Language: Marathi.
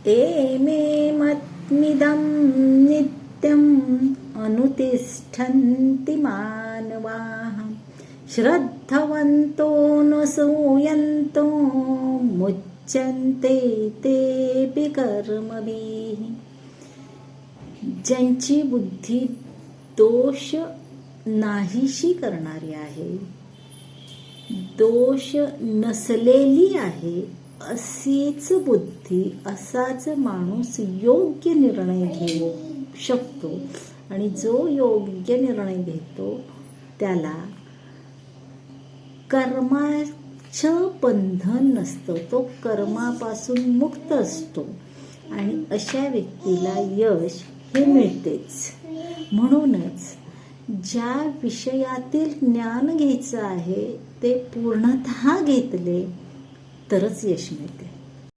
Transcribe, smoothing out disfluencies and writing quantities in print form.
एमेमत्मिदं नित्यम् अनुतिष्ठन्ति मानवाः श्रद्धवन्तो न सूयन्तो मुच्यन्ते तेऽपि कर्मभिः. ज्यांची बुद्धी दोष नाहीशी करणारी आहे, दोष नसलेली आहे, अशीच बुद्धी, असाच माणूस योग्य निर्णय घेऊ शकतो. आणि जो योग्य निर्णय घेतो त्याला कर्माचं बंधन नसतं, तो कर्मापासून मुक्त असतो आणि अशा व्यक्तीला यश हे मिळतेच. म्हणूनच ज्या विषयातील ज्ञान घ्यायचं आहे ते पूर्णतः घेतले तरच यश मिळते.